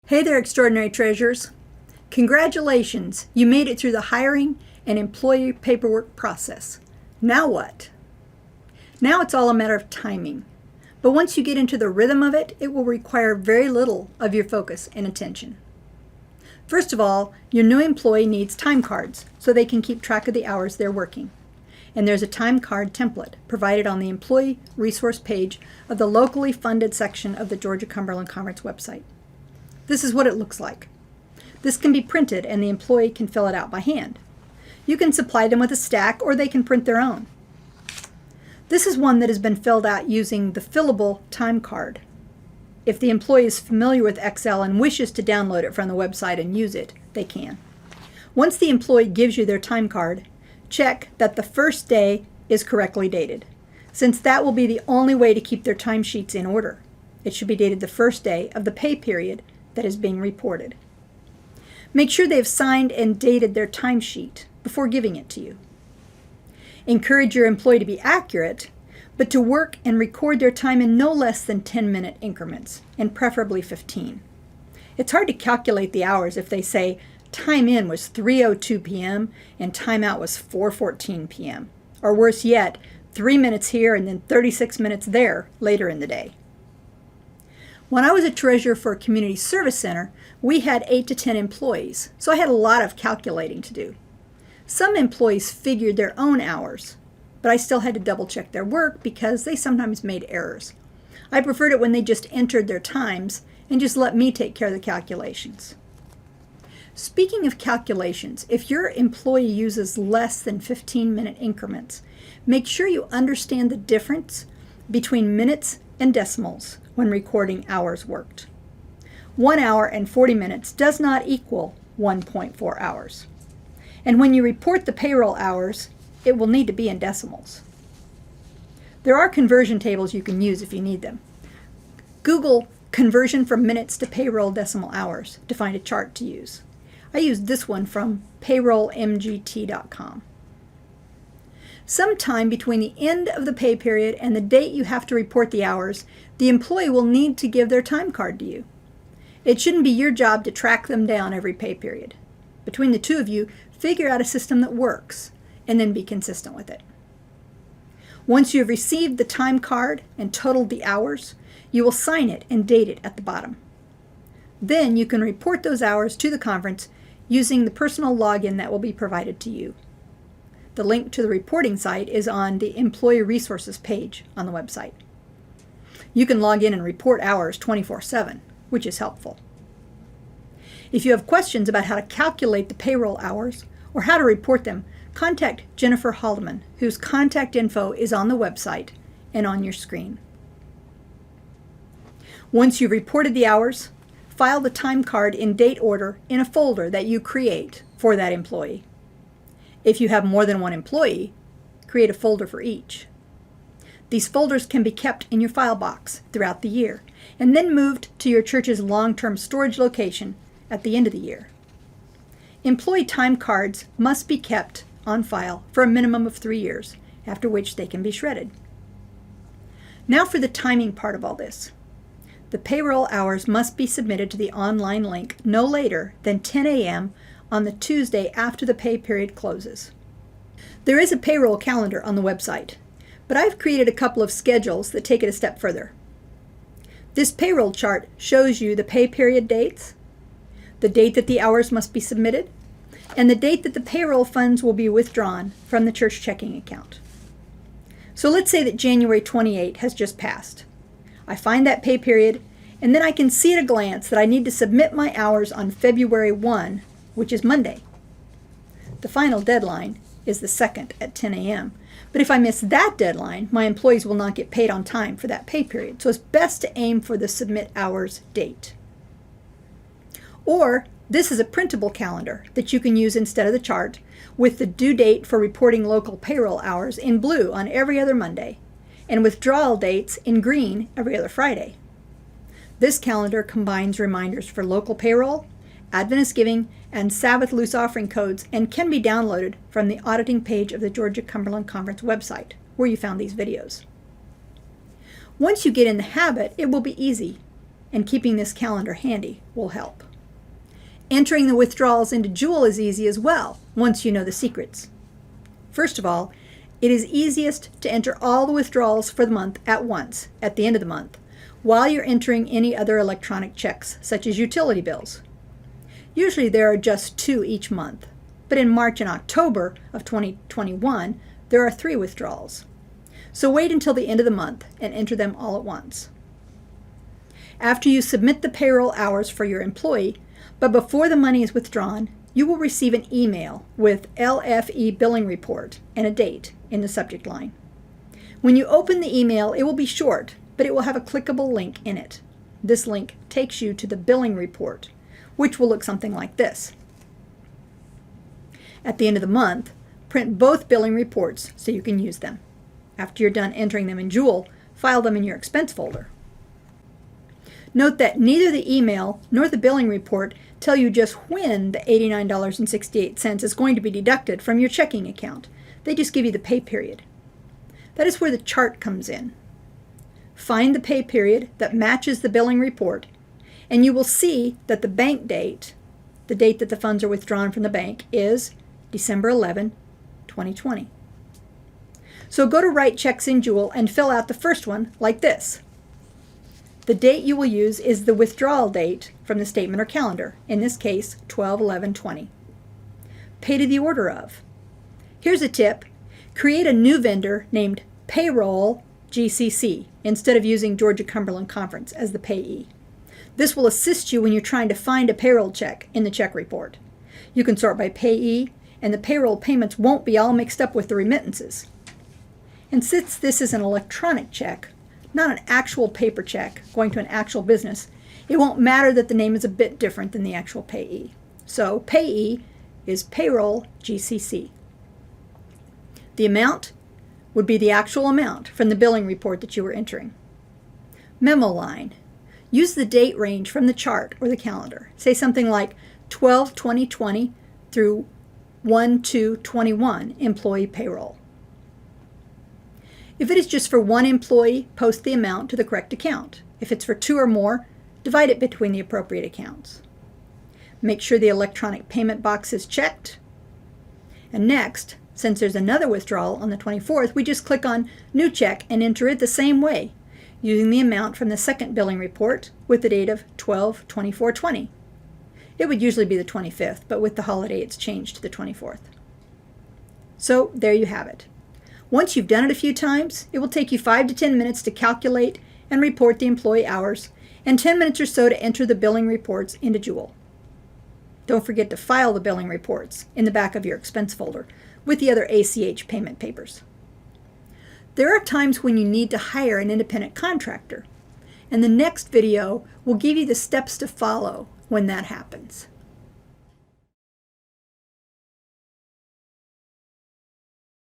Hey there, extraordinary treasures. Congratulations, you made it through the hiring and employee paperwork process. Now what? Now it's all a matter of timing. But once you get into the rhythm of it, it will require very little of your focus and attention. First of all, your new employee needs time cards so they can keep track of the hours they're working. And there's a time card template provided on the employee resource page of the locally funded section of the Georgia-Cumberland Conference website. This is what it looks like. This can be printed and the employee can fill it out by hand. You can supply them with a stack or they can print their own. This is one that has been filled out using the Fillable time card. If the employee is familiar with Excel and wishes to download it from the website and use it, they can. Once the employee gives you their time card, check that the first day is correctly dated, since that will be the only way to keep their timesheets in order. It should be dated the first day of the pay period that is being reported. Make sure they've signed and dated their timesheet before giving it to you. Encourage your employee to be accurate, but to work and record their time in no less than 10-minute increments, and preferably 15. It's hard to calculate the hours if they say time in was 3:02 p.m. and time out was 4:14 p.m. Or worse yet, 3 minutes here and then 36 minutes there later in the day. When I was a treasurer for a community service center, we had 8 to 10 employees, so I had a lot of calculating to do. Some employees figured their own hours, but I still had to double check their work because they sometimes made errors. I preferred it when they just entered their times and just let me take care of the calculations. Speaking of calculations, if your employee uses less than 15-minute increments, make sure you understand the difference between minutes and decimals when recording hours worked. 1 hour and 40 minutes does not equal 1.4 hours. And when you report the payroll hours, it will need to be in decimals. There are conversion tables you can use if you need them. Google conversion from minutes to payroll decimal hours to find a chart to use. I used this one from payrollmgt.com. Sometime between the end of the pay period and the date you have to report the hours, the employee will need to give their time card to you. It shouldn't be your job to track them down every pay period. Between the two of you, figure out a system that works and then be consistent with it. Once you have received the time card and totaled the hours, you will sign it and date it at the bottom. Then you can report those hours to the conference using the personal login that will be provided to you. The link to the reporting site is on the Employee Resources page on the website. You can log in and report hours 24/7, which is helpful. If you have questions about how to calculate the payroll hours or how to report them, contact Jennifer Haldeman, whose contact info is on the website and on your screen. Once you've reported the hours, file the time card in date order in a folder that you create for that employee. If you have more than one employee, create a folder for each. These folders can be kept in your file box throughout the year and then moved to your church's long-term storage location at the end of the year. Employee time cards must be kept on file for a minimum of 3 years, after which they can be shredded. Now for the timing part of all this. The payroll hours must be submitted to the online link no later than 10 a.m. on the Tuesday after the pay period closes. There is a payroll calendar on the website, but I've created a couple of schedules that take it a step further. This payroll chart shows you the pay period dates, the date that the hours must be submitted, and the date that the payroll funds will be withdrawn from the church checking account. So let's say that January 28 has just passed. I find that pay period, and then I can see at a glance that I need to submit my hours on February 1, which is Monday. The final deadline is the 2nd at 10 a.m. But if I miss that deadline, my employees will not get paid on time for that pay period. So it's best to aim for the submit hours date. Or this is a printable calendar that you can use instead of the chart with the due date for reporting local payroll hours in blue on every other Monday and withdrawal dates in green every other Friday. This calendar combines reminders for local payroll, Adventist giving, and Sabbath loose offering codes and can be downloaded from the auditing page of the Georgia-Cumberland Conference website where you found these videos. Once you get in the habit, it will be easy. and keeping this calendar handy will help. Entering the withdrawals into Joule is easy as well, once you know the secrets. First of all, it is easiest to enter all the withdrawals for the month at once, at the end of the month, while you're entering any other electronic checks, such as utility bills. Usually there are just 2 each month, but in March and October of 2021, there are 3 withdrawals. So wait until the end of the month and enter them all at once. After you submit the payroll hours for your employee, but before the money is withdrawn, you will receive an email with LFE billing report and a date in the subject line. When you open the email, it will be short, but it will have a clickable link in it. This link takes you to the billing report, which will look something like this. At the end of the month, print both billing reports so you can use them. After you're done entering them in Joule, file them in your expense folder. Note that neither the email nor the billing report tell you just when the $89.68 is going to be deducted from your checking account. They just give you the pay period. That is where the chart comes in. Find the pay period that matches the billing report, and you will see that the bank date, the date that the funds are withdrawn from the bank, is December 11, 2020. So go to Write Checks in Joule and fill out the first one like this. The date you will use is the withdrawal date from the statement or calendar, in this case 12/11/20. Pay to the order of. Here's a tip. Create a new vendor named Payroll GCC instead of using Georgia-Cumberland Conference as the payee. This will assist you when you're trying to find a payroll check in the check report. You can sort by payee, and the payroll payments won't be all mixed up with the remittances. And since this is an electronic check, not an actual paper check going to an actual business, it won't matter that the name is a bit different than the actual payee. So payee is Payroll GCC. The amount would be the actual amount from the billing report that you were entering. Memo line. Use the date range from the chart or the calendar. Say something like 12/20/20 through 1/2/21 employee payroll. If it is just for one employee, post the amount to the correct account. If it's for 2 or more, divide it between the appropriate accounts. Make sure the electronic payment box is checked. And next, since there's another withdrawal on the 24th, we just click on New Check and enter it the same way, using the amount from the second billing report with the date of 12/24/20. It would usually be the 25th, but with the holiday it's changed to the 24th. So there you have it. Once you've done it a few times, it will take you 5 to 10 minutes to calculate and report the employee hours, and 10 minutes or so to enter the billing reports into Joule. Don't forget to file the billing reports in the back of your expense folder with the other ACH payment papers. There are times when you need to hire an independent contractor, and the next video will give you the steps to follow when that happens.